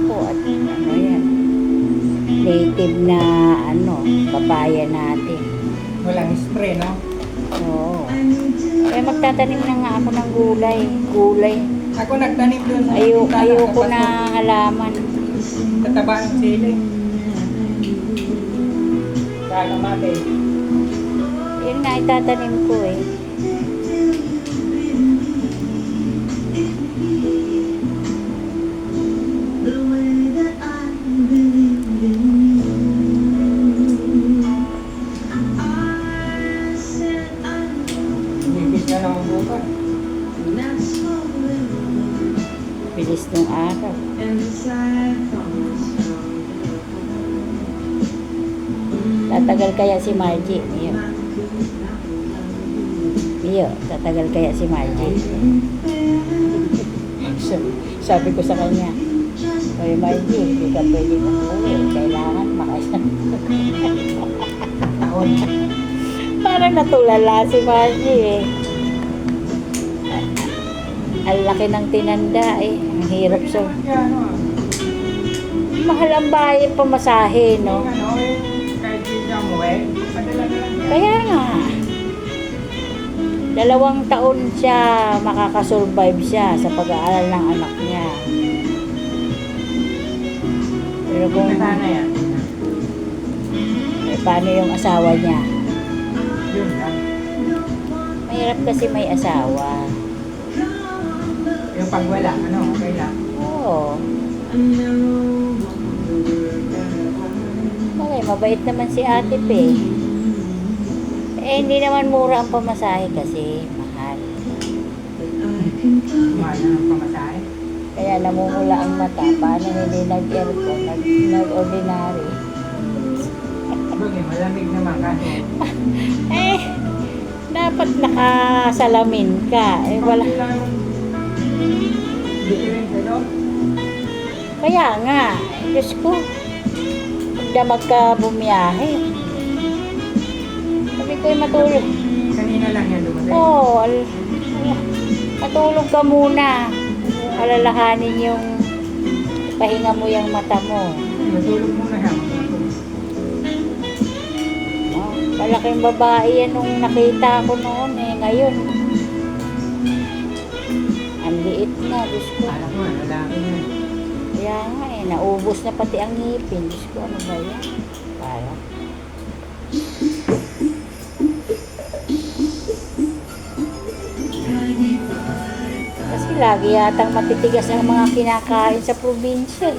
ako at ano yan, native na papaya natin. Walang spray, no? Oo. Kaya magtatanim na nga ako ng gulay. Gulay. Ako nagtanim doon sa Ayoko na halaman. tataba ng sili. Kakamate. Yun nga itatanim ko eh. Nipis na naman bukas. Bilis nung araw. Tatagal kaya si Margie? Iyo, tatagal kaya si Margie? Sabi ko sa kanya, "Oy Margie, hindi ka pwede umuwi. Kailangan makaisang Taon. Parang natulala si Margie eh. Ang laki ng tinanda eh. Ang hirap so. Yan, no? Mahal ang bahay pamasahe, no? Ano, kahit di siya umuwi, padala na lang yan. Kaya nga. 2 taon siya makakasurvive siya sa pag-aaral ng anak niya. Pero kung Sana yan. paano yung asawa niya? Yun lang. Mahirap kasi may asawa. Yung pag wala, okay lang. Oo. Okay, mabait naman si Ate Pe. Eh, hindi naman mura ang pamasahe kasi mahal. Mahal na ng pamasahe. Kaya namumula ang mata. Paano hindi nag-aircon, nag-ordinary? Bagay, malamig naman kasi. Eh, dapat nakasalamin ka. Eh, wala. Difference, no? Kaya nga, Diyos ko, magdamag ka bumiyahe. Sabi ko, matulog. Kanina lang yan dumating. Oo, matulog ka muna. Alalahanin yung pahinga mo yung mata mo. Matulog muna yan. Oh, malaking babae yan nung nakita ko noon eh. Ngayon, ang liit na, Diyos ko. Alam mo, lalaki na. Kaya nga eh, naubos na pati ang ngipin. Diyos ko, ano ba yan? Parang. Kasi lagi yatang matitigas ang mga kinakain sa probinsya.